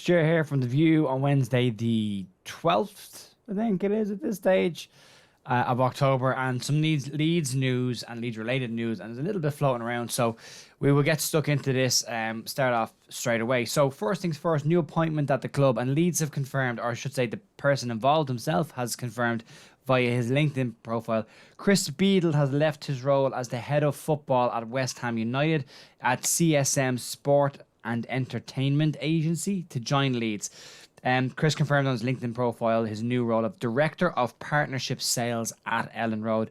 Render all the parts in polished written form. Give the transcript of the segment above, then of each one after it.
fixture here from The View on Wednesday, the 12th, I think it is at this stage, of October, and some Leeds news and Leeds related news, and there's a little bit floating around, so we will get stuck into this, start off straight away. So first things first, new appointment at the club, and Leeds have confirmed, or I should say the person involved himself has confirmed via his LinkedIn profile, Chris Beadle has left his role as the head of football at West Ham United at CSM Sport and Entertainment Agency to join Leeds. Chris confirmed on his LinkedIn profile his new role of Director of Partnership Sales at Ellen Road.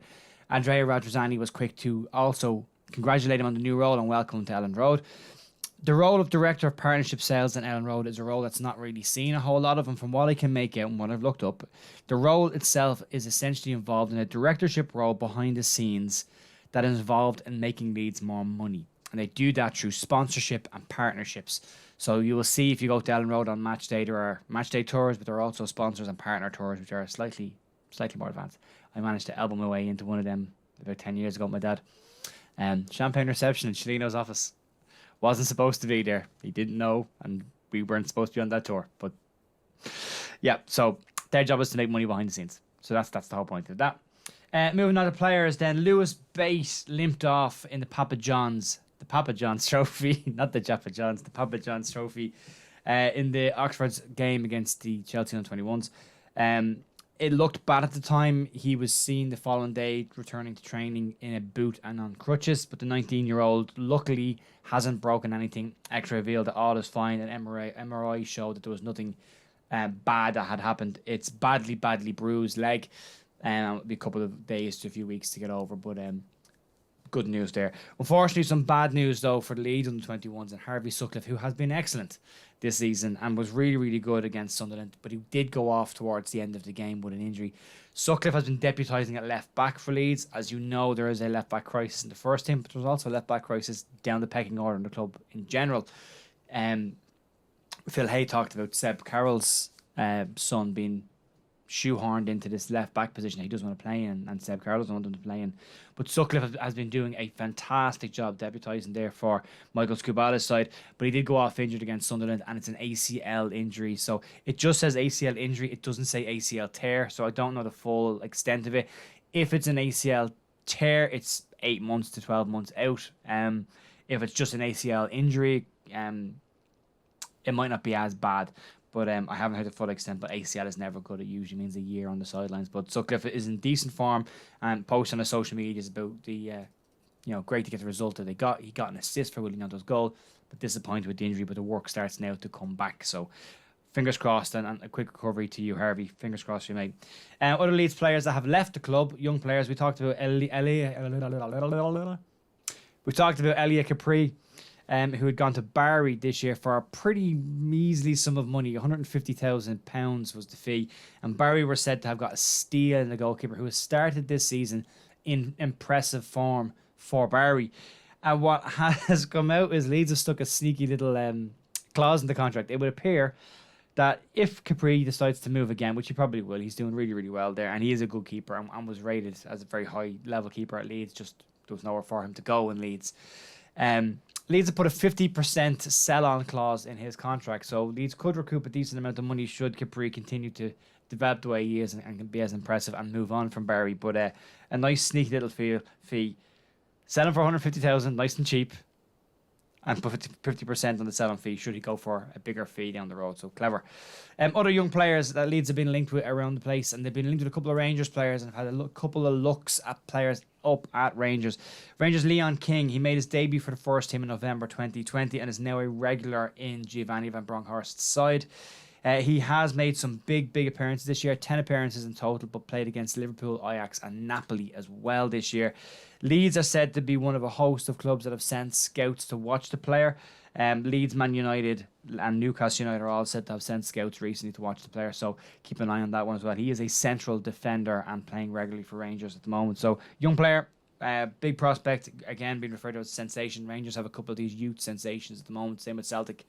Andrea Radrizzani was quick to also congratulate him on the new role and welcome him to Ellen Road. The role of Director of Partnership Sales at Ellen Road is a role that's not really seen a whole lot of, and from what I can make out and what I've looked up, the role itself is essentially involved in a directorship role behind the scenes that is involved in making Leeds more money. And they do that through sponsorship and partnerships. So you will see if you go to Ellen Road on match day, there are match day tours, but there are also sponsors and partner tours, which are slightly more advanced. I managed to elbow my way into one of them about 10 years ago with my dad. Champagne reception in Chilino's office. Wasn't supposed to be there. He didn't know, and we weren't supposed to be on that tour. But yeah, so their job is to make money behind the scenes. So that's the whole point of that. Moving on to players, then Lewis Bate limped off in the Papa John's Trophy, not the Japa John's, the Papa John's Trophy, in the Oxford's game against the Chelsea under-21s. It looked bad at the time. He was seen the following day returning to training in a boot and on crutches, but the 19-year-old luckily hasn't broken anything. X-ray revealed that all is fine, and MRI showed that there was nothing bad that had happened. It's badly bruised leg. It'll be a couple of days to a few weeks to get over, but good news there. Unfortunately, some bad news though for the Leeds under-21s and Harvey Sutcliffe, who has been excellent this season and was really good against Sunderland, but he did go off towards the end of the game with an injury. Sutcliffe has been deputising at left back for Leeds. As you know, there is a left back crisis in the first team, but there's also a left back crisis down the pecking order in the club in general. Phil Hay talked about Seb Carroll's son being shoehorned into this left back position he doesn't want to play in, and Seb Carroll doesn't want him to play in. But Sutcliffe has been doing a fantastic job deputising there for Michael Scubala's side, but he did go off injured against Sunderland, and it's an ACL injury. So it just says ACL injury, it doesn't say ACL tear, so I don't know the full extent of it. If it's an ACL tear, it's 8 months to 12 months out. If it's just an ACL injury, it might not be as bad. But I haven't heard the full extent, but ACL is never good. It usually means a year on the sidelines. But Sutcliffe is in decent form and posting on his social medias about the, great to get the result that they got. He got an assist for Willie Nando's goal, but disappointed with the injury. But the work starts now to come back. So fingers crossed and a quick recovery to you, Harvey. Fingers crossed for you, mate. Other Leeds players that have left the club, young players. We talked about Elia Capri. Who had gone to Barry this year for a pretty measly sum of money. £150,000 was the fee. And Barry were said to have got a steal in the goalkeeper who has started this season in impressive form for Barry. And what has come out is Leeds have stuck a sneaky little clause in the contract. It would appear that if Capri decides to move again, which he probably will, he's doing really well there, and he is a good keeper and was rated as a very high level keeper at Leeds, just there was nowhere for him to go in Leeds. Leeds have put a 50% sell-on clause in his contract, so Leeds could recoup a decent amount of money should Capri continue to develop the way he is and can be as impressive and move on from Barry. But a nice sneaky little fee. Sell him for 150,000, nice and cheap, and put 50% on the sell-on fee should he go for a bigger fee down the road. So clever. Other young players that Leeds have been linked with around the place, and they've been linked with a couple of Rangers players and have had a couple of looks at players up at Rangers. Rangers Leon King, he made his debut for the first team in November 2020 and is now a regular in Giovanni Van Bronckhorst's side. He has made some big appearances this year, 10 appearances in total, but played against Liverpool, Ajax and Napoli as well this year. Leeds are said to be one of a host of clubs that have sent scouts to watch the player. Leeds, Man United and Newcastle United are all said to have sent scouts recently to watch the player, so keep an eye on that one as well. He is a central defender and playing regularly for Rangers at the moment. So young player, big prospect, again being referred to as a sensation. Rangers have a couple of these youth sensations at the moment, same with Celtic.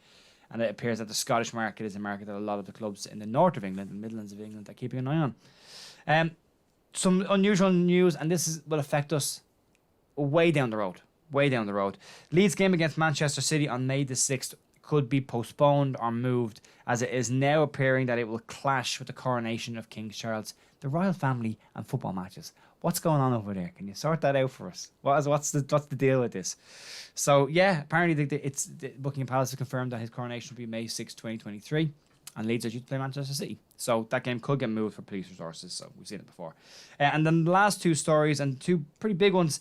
And it appears that the Scottish market is a market that a lot of the clubs in the north of England and Midlands of England are keeping an eye on. Some unusual news, and this will affect us way down the road. Leeds game against Manchester City on May the 6th could be postponed or moved, as it is now appearing that it will clash with the coronation of King Charles, the royal family, and football matches. What's going on over there? Can you sort that out for us? What's the deal with this? So yeah, apparently the Buckingham Palace has confirmed that his coronation will be May 6, 2023, and Leeds are due to play Manchester City. So that game could get moved for police resources. So we've seen it before. And then the last two stories, and two pretty big ones.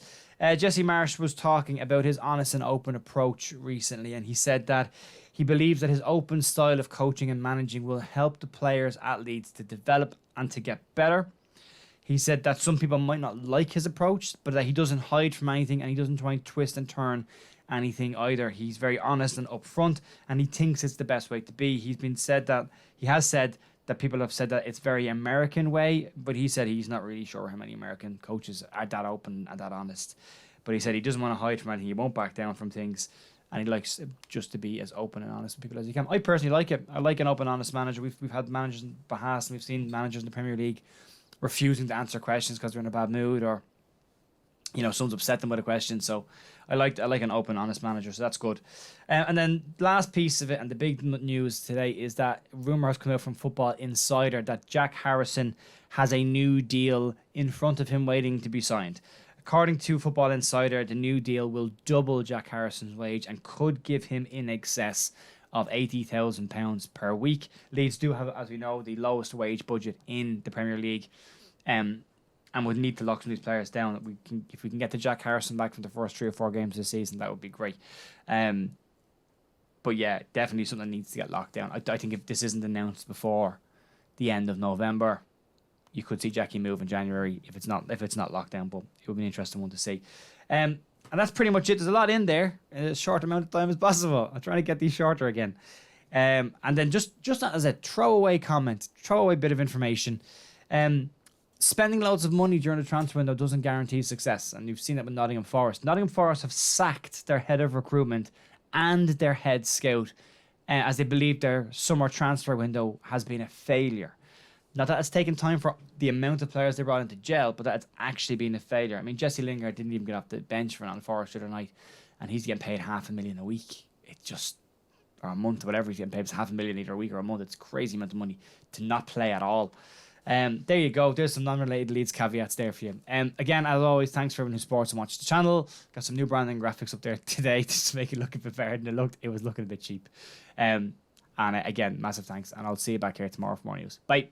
Jesse Marsch was talking about his honest and open approach recently, and he said that he believes that his open style of coaching and managing will help the players at Leeds to develop and to get better. He said that some people might not like his approach, but that he doesn't hide from anything and he doesn't try and twist and turn anything either. He's very honest and upfront, and he thinks it's the best way to be. He has said that people have said that it's very American way, but he said he's not really sure how many American coaches are that open and that honest. But he said he doesn't want to hide from anything. He won't back down from things, and he likes just to be as open and honest with people as he can. I personally like it. I like an open, honest manager. We've had managers in the past, and we've seen managers in the Premier League refusing to answer questions because they're in a bad mood, or someone's upset them with a question. So I like an open, honest manager, so that's good. And then last piece of it, and the big news today, is that rumour has come out from Football Insider that Jack Harrison has a new deal in front of him waiting to be signed. According to Football Insider, the new deal will double Jack Harrison's wage and could give him in excess of £80,000 per week. Leeds do have, as we know, the lowest wage budget in the Premier League, and would need to lock some of these players down. If we can get the Jack Harrison back from the first 3 or 4 games this season, that would be great. But yeah, definitely something that needs to get locked down. I think if this isn't announced before the end of November, you could see Jackie move in January if it's not locked down. But it would be an interesting one to see. And that's pretty much it. There's a lot in there in a short amount of time as possible. I'm trying to get these shorter again. And then just as a throwaway bit of information, spending loads of money during the transfer window doesn't guarantee success, and you've seen that with Nottingham Forest. Nottingham Forest have sacked their head of recruitment and their head scout as they believe their summer transfer window has been a failure. Not that it's taken time for the amount of players they brought into gel, but that it's actually been a failure. I mean, Jesse Lingard didn't even get off the bench for Nottingham Forest the other night, and he's getting paid $500,000 a week. Or a month, whatever he's getting paid. It's $500,000 either a week or a month. It's a crazy amount of money to not play at all. There you go. There's some non-related Leeds caveats there for you. Again, as always, thanks for everyone who supports and watches the channel. Got some new branding graphics up there today to make it look a bit better than it was looking a bit cheap. And again, massive thanks, and I'll see you back here tomorrow for more news. Bye.